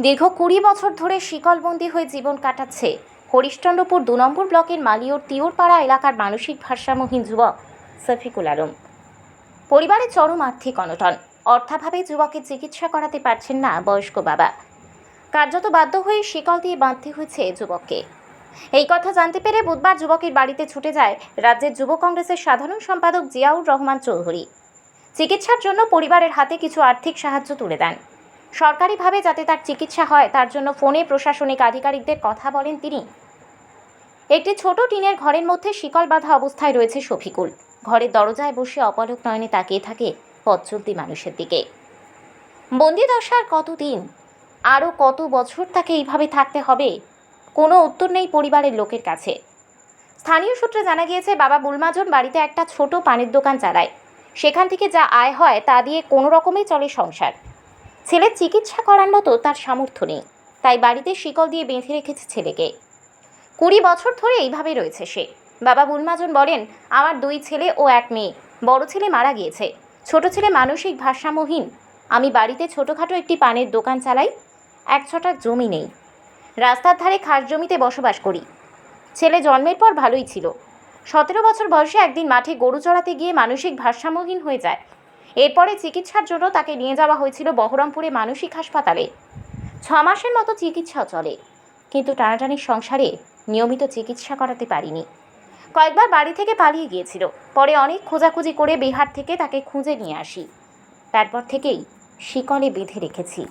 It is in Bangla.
দীর্ঘ ২০ বছর ধরে শিকলবন্দি হয়ে জীবন কাটাচ্ছে হরিশ্চন্দ্রপুর ২ নম্বর ব্লকের মালিয়র তিওরপাড়া এলাকার মানসিক ভারসাম্যহীন যুবক শফিকুল আলম। পরিবারের চরম আর্থিক অনটন, অর্থাভাবে যুবকের চিকিৎসা করাতে পারছেন না বয়স্ক বাবা। কার্যত বাধ্য হয়ে শিকল দিয়ে বাঁধতে হয়েছে যুবককে। এই কথা জানতে পেরে বুধবার যুবকের বাড়িতে ছুটে যায় রাজ্যের যুব কংগ্রেসের সাধারণ সম্পাদক জিয়াউর রহমান চৌধুরী। চিকিৎসার জন্য পরিবারের হাতে কিছু আর্থিক সাহায্য তুলে দেন। সরকারিভাবে যাতে তার চিকিৎসা হয় তার জন্য ফোনে প্রশাসনিক আধিকারিকদের কথা বলেন তিনি। একটি ছোট টিনের ঘরের মধ্যে শিকল বাঁধা অবস্থায় রয়েছে শফিকুল। ঘরের দরজায় বসে অপলক নয়নে তাকিয়ে থাকে পথ চলতি মানুষের দিকে। বন্দি দশার কতদিন, আরও কত বছর তাকে এইভাবে থাকতে হবে, কোনো উত্তর নেই পরিবারের লোকের কাছে। স্থানীয় সূত্রে জানা গিয়েছে, বাবা বুলমাজন বাড়িতে একটা ছোট পানের দোকান চালায়। সেখান থেকে যা আয় হয় তা দিয়ে কোনো রকমেই চলে সংসার। ছেলের চিকিৎসা করার মতো তার সামর্থ্য নেই, তাই বাড়িতে শিকল দিয়ে বেঁধে রেখেছে ছেলেকে। ২০ বছর ধরে এইভাবে রয়েছে সে। বাবা বুলমাজন বলেন, আমার 2 ছেলে ও 1 মেয়ে। বড় ছেলে মারা গিয়েছে, ছোট ছেলে মানসিক ভারসাম্যহীন। আমি বাড়িতে ছোটোখাটো একটি পানের দোকান চালাই, 1 ছটা জমি নেই। রাস্তার ধারে খাস জমিতে বসবাস করি। ছেলে জন্মের পর ভালোই ছিল। 17 বছর বয়সে একদিন মাঠে গরু চড়াতে গিয়ে মানসিক ভারসাম্যহীন হয়ে যায়। এরপরে চিকিৎসার জন্য তাকে নিয়ে যাওয়া হয়েছিল বহরমপুরে মানসিক হাসপাতালে। 6 মাসের মতো চিকিৎসাও চলে, কিন্তু টানাটানির সংসারে নিয়মিত চিকিৎসা করাতে পারিনি। কয়েকবার বাড়ি থেকে পালিয়ে গিয়েছিল। পরে অনেক খোঁজাখুঁজি করে বিহার থেকে তাকে খুঁজে নিয়ে আসি। তারপর থেকেই শিকলে বেঁধে রেখেছি।